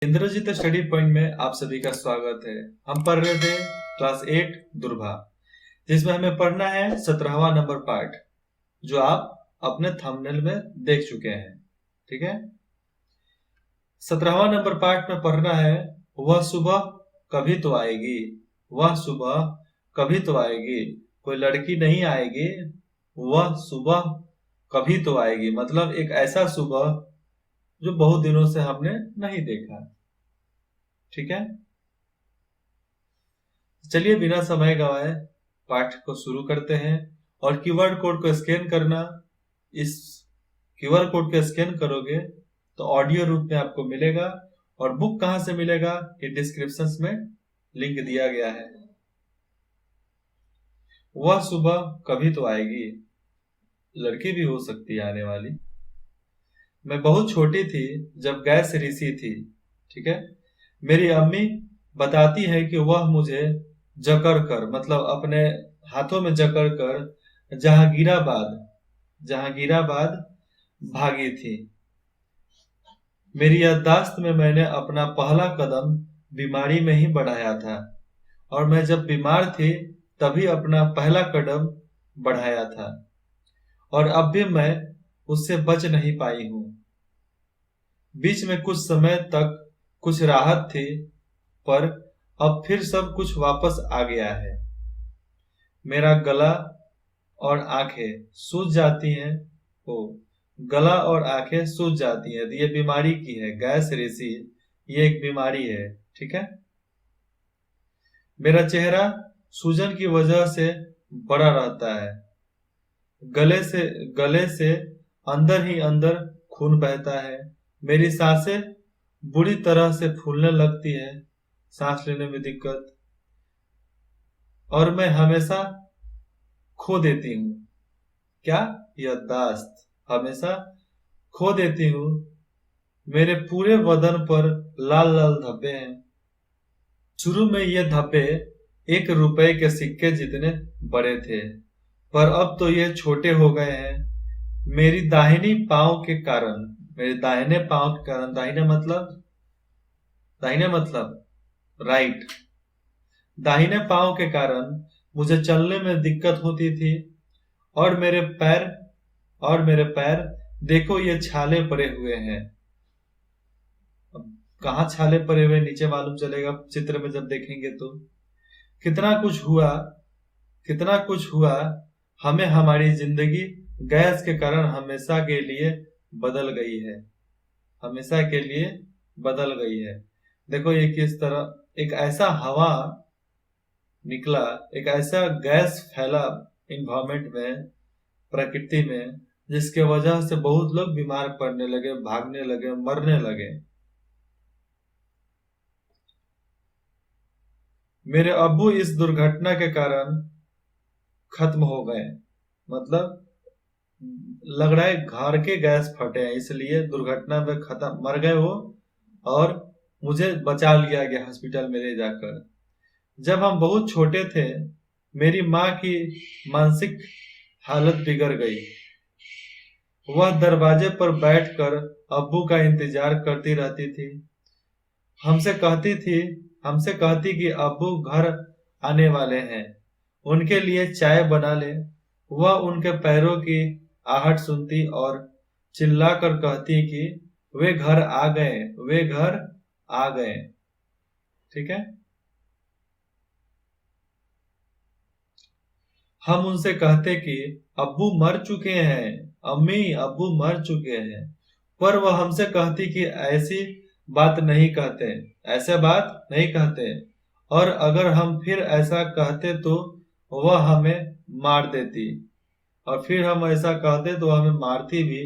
Indrajit study point में आप सभी का स्वागत है। हम पढ़ रहे थे क्लास 8 दुर्भा, जिसमें हमें पढ़ना है 17वां नंबर पार्ट, जो आप अपने थंबनेल में देख चुके हैं। ठीक है, 17वां नंबर पार्ट में पढ़ना है वह सुबह कभी तो आएगी, वह सुबह कभी तो आएगी। कोई लड़की नहीं आएगी, वह सुबह कभी तो आएगी, मतलब एक ऐसा सुबह जो बहुत दिनों से हमने नहीं देखा। ठीक है, चलिए बिना समय गवाए पाठ को शुरू करते हैं। और कीवर्ड कोड को स्कैन करना, इस कीवर्ड कोड को स्कैन करोगे तो ऑडियो रूप में आपको मिलेगा। और बुक कहां से मिलेगा, ये डिस्क्रिप्शन में लिंक दिया गया है। वह सुबह कभी तो आएगी, लड़की भी हो सकती है आने वाली। मैं बहुत छोटी थी जब गैस रिसी थी। ठीक है, मेरी अम्मी बताती है कि वह मुझे जकड़ कर, मतलब अपने हाथों में जकड़ कर जहांगीराबाद भागी थी। मेरी याददाश्त में मैंने अपना पहला कदम बीमारी में ही बढ़ाया था, और मैं जब बीमार थी तभी अपना पहला कदम बढ़ाया था, और अब भी मैं उससे बच नहीं पाई हूँ। बीच में कुछ समय तक कुछ राहत थी, पर अब फिर सब कुछ वापस आ गया है। मेरा गला और आंखें सूज जाती हैं। ओ, गला और आंखें सूज जाती हैं, तो ये बीमारी की है, गैस रेसी, ये एक बीमारी है। ठीक है, मेरा चेहरा सूजन की वजह से बड़ा रहता है। गले से अंदर ही अंदर खून बहता है। मेरी सांसें बुरी तरह से फूलने लगती है, सांस लेने में दिक्कत, और मैं हमेशा खो देती हूँ। क्या? याददाश्त हमेशा खो देती हूँ। मेरे पूरे बदन पर लाल लाल धब्बे हैं। शुरू में ये धब्बे 1 रुपए के सिक्के जितने बड़े थे, पर अब तो ये छोटे हो गए हैं। मेरी दाहिनी पांव के कारण, मेरे दाहिने पांव के कारण, दाहिने मतलब राइट, दाहिने पांव के कारण मुझे चलने में दिक्कत होती थी। और मेरे पैर देखो, ये छाले पड़े हुए हैं। अब कहाँ छाले पड़े हुए नीचे मालूम चलेगा चित्र में जब देखेंगे तो। कितना कुछ हुआ, कितना कुछ हुआ। हमें हमारी जिंदगी गैस के कारण हमेशा के लिए बदल गई है, हमेशा के लिए बदल गई है। देखो ये किस तरह एक ऐसा हवा निकला, एक ऐसा गैस फैला इन्वायरमेंट में, प्रकृति में, जिसके वजह से बहुत लोग बीमार पड़ने लगे, भागने लगे, मरने लगे। मेरे अब्बू इस दुर्घटना के कारण खत्म हो गए, मतलब लग रहा है घर के गैस फटे हैं, इसलिए दुर्घटना में खत्म, मर गए वो, और मुझे बचा लिया गया हॉस्पिटल में ले जाकर। जब हम बहुत छोटे थे, मेरी माँ की मानसिक हालत बिगड़ गई। वह दरवाजे पर बैठकर अब्बू का इंतजार करती रहती थी। हमसे कहती कि अब्बू घर आने वाले हैं, उनके लिए चाय बना ले। वह उनके पैरों की आहट सुनती और चिल्लाकर कहती कि वे घर आ गए, वे घर आ गए। ठीक है, हम उनसे कहते कि अब्बू मर चुके हैं, अम्मी अब्बू मर चुके हैं, पर वह हमसे कहती कि ऐसी बात नहीं कहते, ऐसे बात नहीं कहते, और अगर हम फिर ऐसा कहते तो वह हमें मार देती, और फिर हम ऐसा कहते तो हमें मारती भी।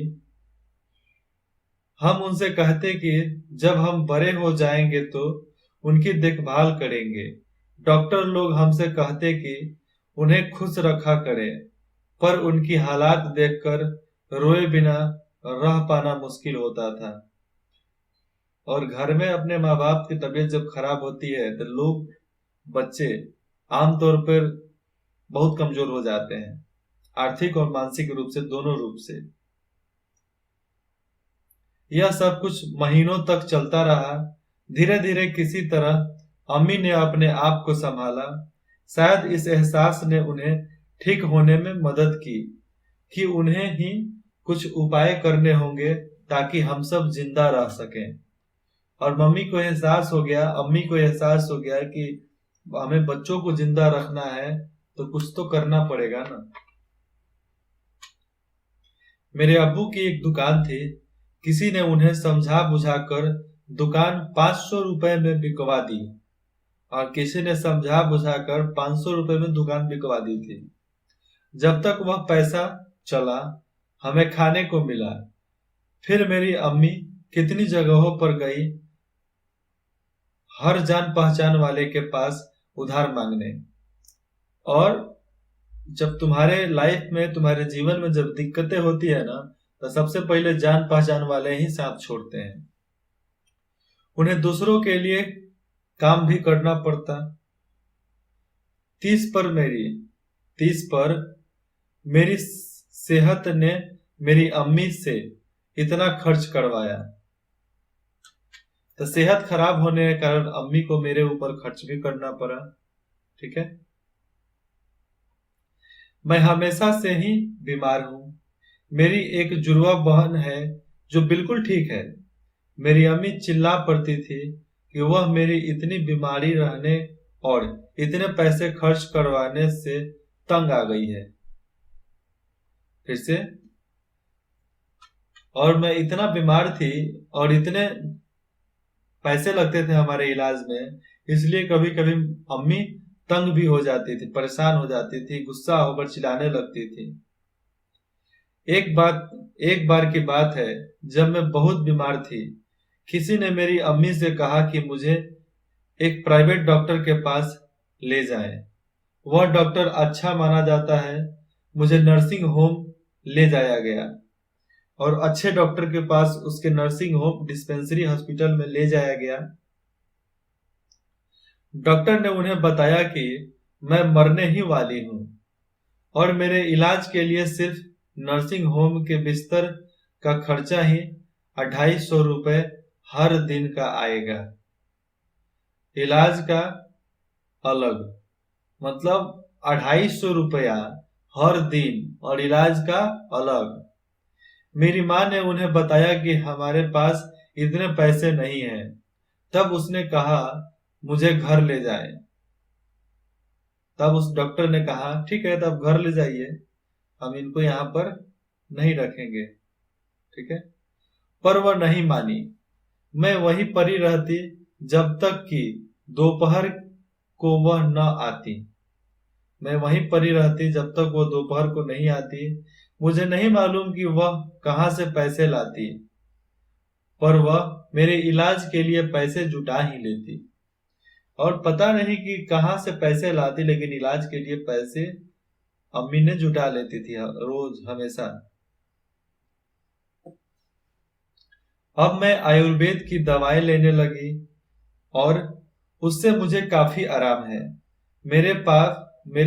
हम उनसे कहते कि जब हम बड़े हो जाएंगे तो उनकी देखभाल करेंगे। डॉक्टर लोग हमसे कहते कि उन्हें खुश रखा करें, पर उनकी हालात देखकर रोए बिना रह पाना मुश्किल होता था। और घर में अपने माँ बाप की तबीयत जब खराब होती है तो लोग, बच्चे आमतौर पर बहुत कमजोर हो जाते हैं, आर्थिक और मानसिक रूप से, दोनों रूप से। यह सब कुछ महीनों तक चलता रहा। धीरे धीरे किसी तरह अम्मी ने अपने आप को संभाला। शायद इस एहसास ने उन्हें ठीक होने में मदद की कि उन्हें ही कुछ उपाय करने होंगे ताकि हम सब जिंदा रह सकें। और अम्मी को एहसास हो गया कि हमें बच्चों को जिंदा रखना है तो कुछ तो करना पड़ेगा ना। मेरे अब्बू की एक दुकान थी। किसी ने उन्हें समझा बुझाकर दुकान 500 रुपए में बिकवा दी, और किसी ने समझा बुझाकर 500 रुपए में दुकान बिकवा दी थी। जब तक वह पैसा चला, हमें खाने को मिला। फिर मेरी अम्मी कितनी जगहों पर गई, हर जान पहचान वाले के पास उधार मांगने। और जब तुम्हारे लाइफ में, तुम्हारे जीवन में जब दिक्कतें होती है ना, तो सबसे पहले जान पहचान वाले ही साथ छोड़ते हैं। उन्हें दूसरों के लिए काम भी करना पड़ता। 30 पर मेरी सेहत ने मेरी अम्मी से इतना खर्च करवाया, तो सेहत खराब होने के कारण अम्मी को मेरे ऊपर खर्च भी करना पड़ा। ठीक है, मैं हमेशा से ही बीमार हूं। मेरी एक जुड़वा बहन है जो बिल्कुल ठीक है। मेरी अम्मी चिल्ला पड़ती थी कि वह मेरी इतनी बीमारी रहने और इतने पैसे खर्च करवाने से तंग आ गई है। फिर से, और मैं इतना बीमार थी और इतने पैसे लगते थे हमारे इलाज में, इसलिए कभी कभी अम्मी तंग भी हो जाती थी, परेशान हो जाती थी, गुस्सा होकर चिल्लाने लगती थी। एक बार की बात है, जब मैं बहुत बीमार थी, किसी ने मेरी अम्मी से कहा कि मुझे एक प्राइवेट डॉक्टर के पास ले जाएं। वह डॉक्टर अच्छा माना जाता है। मुझे नर्सिंग होम ले जाया गया, और अच्छे डॉक्टर के पास उसके नर्सिंग होम डिस्पेंसरी हॉस्पिटल में ले जाया गया। डॉक्टर ने उन्हें बताया कि मैं मरने ही वाली हूं और मेरे इलाज के लिए सिर्फ नर्सिंग होम के बिस्तर का खर्चा ही 250 रुपए हर दिन का आएगा। इलाज का अलग, मतलब 250 रुपया हर दिन, और इलाज का अलग। मेरी माँ ने उन्हें बताया कि हमारे पास इतने पैसे नहीं हैं। तब उसने कहा मुझे घर ले जाए। तब उस डॉक्टर ने कहा ठीक है, तब घर ले जाइए, हम इनको यहाँ पर नहीं रखेंगे। ठीक है, पर वह नहीं मानी। मैं वहीं पड़ी रहती जब तक कि दोपहर को वह न आती। मैं वहीं पड़ी रहती जब तक वो दोपहर को नहीं आती। मुझे नहीं मालूम कि वह कहां से पैसे लाती, पर वह मेरे इलाज के लिए पैसे जुटा ही लेती। और पता नहीं कि कहां से पैसे लाती, लेकिन इलाज के लिए पैसे अम्मी ने जुटा लेती थी रोज, हमेशा। अब मैं आयुर्वेद की दवाएं लेने लगी और उससे मुझे काफी आराम है। मेरे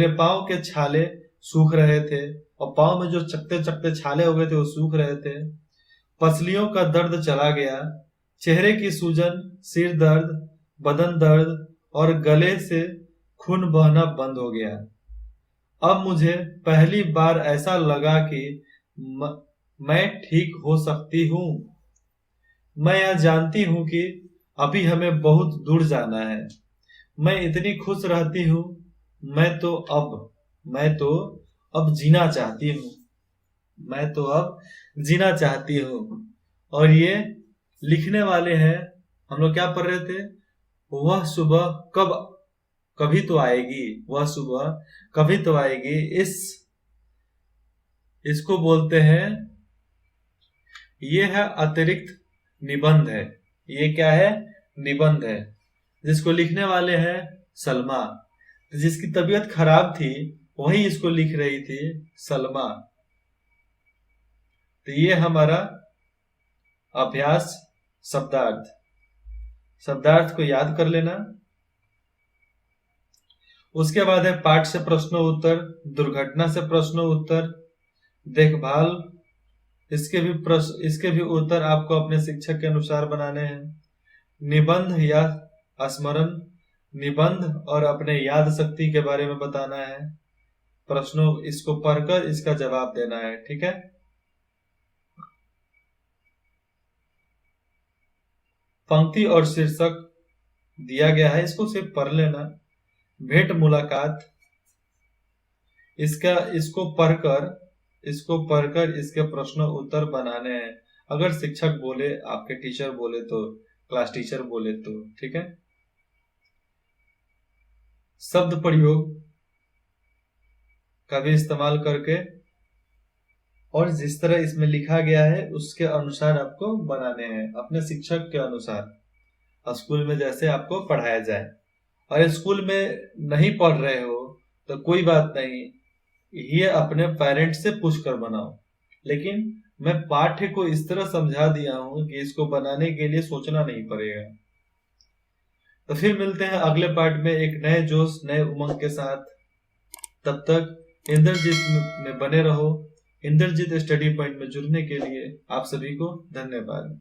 पाँव के छाले सूख रहे थे, और पाँव में जो चकते चकते छाले हो गए थे वो सूख रहे थे। पसलियों का दर्द चला गया। चेहरे की सूजन, सिर दर्द, बदन दर्द और गले से खून बहना बंद हो गया। अब मुझे पहली बार ऐसा लगा कि मैं ठीक हो सकती हूँ। मैं यह जानती हूँ कि अभी हमें बहुत दूर जाना है। मैं इतनी खुश रहती हूँ। मैं तो अब जीना चाहती हूँ। मैं तो अब जीना चाहती हूँ। और ये लिखने वाले हैं, हम लोग क्या पढ़ रहे थे, वह सुबह कभी तो आएगी, वह सुबह कभी तो आएगी। इसको बोलते हैं, ये है अतिरिक्त निबंध है। ये क्या है? निबंध है, जिसको लिखने वाले हैं सलमा। जिसकी तबीयत खराब थी वही इसको लिख रही थी, सलमा। तो ये हमारा अभ्यास शब्दार्थ को याद कर लेना। उसके बाद है पाठ से प्रश्नों उत्तर, दुर्घटना से प्रश्नों उत्तर, देखभाल। इसके भी उत्तर आपको अपने शिक्षक के अनुसार बनाने हैं। निबंध या स्मरण, निबंध और अपने याद शक्ति के बारे में बताना है। प्रश्नों इसको पढ़कर इसका जवाब देना है, ठीक है। पंक्ति और शीर्षक दिया गया है, इसको सिर्फ पढ़ लेना। भेंट मुलाकात, इसको पढ़कर इसके प्रश्न उत्तर बनाने हैं। अगर शिक्षक बोले, आपके टीचर बोले तो, क्लास टीचर बोले तो, ठीक है। शब्द प्रयोग का भी इस्तेमाल करके, और जिस तरह इसमें लिखा गया है उसके अनुसार आपको बनाने हैं, अपने शिक्षक के अनुसार, स्कूल में जैसे आपको पढ़ाया जाए। और स्कूल में नहीं पढ़ रहे हो तो कोई बात नहीं, ये अपने पेरेंट्स से पूछ कर बनाओ। लेकिन मैं पाठ्य को इस तरह समझा दिया हूं कि इसको बनाने के लिए सोचना नहीं पड़ेगा। तो फिर मिलते हैं अगले पार्ट में एक नए जोश, नए उमंग के साथ। तब तक इंद्रजीत में बने रहो। इंद्रजीत स्टडी पॉइंट में जुड़ने के लिए आप सभी को धन्यवाद।